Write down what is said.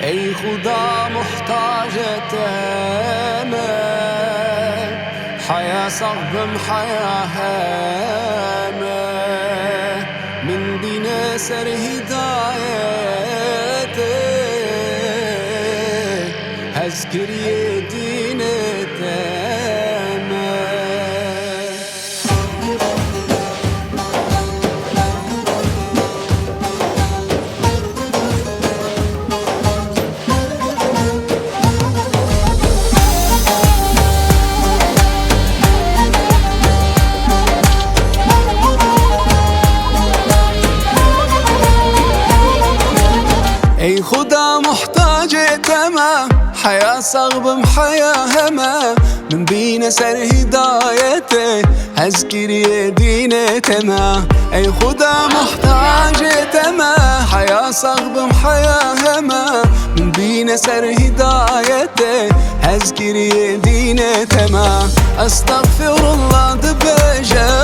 ای خدا محتاجتنا حياة صعب حياة هامة من دين سر هدايته هذكر دين تامة. ای خدا محتاج تمام حياة صعب حياة هما من بين سر هدايته هذكر دين تمام. ای خدا محتاج تمام حياة صعب حياة هما من بين سر هدايته هذكر دين تمام. استغفر الله دبجة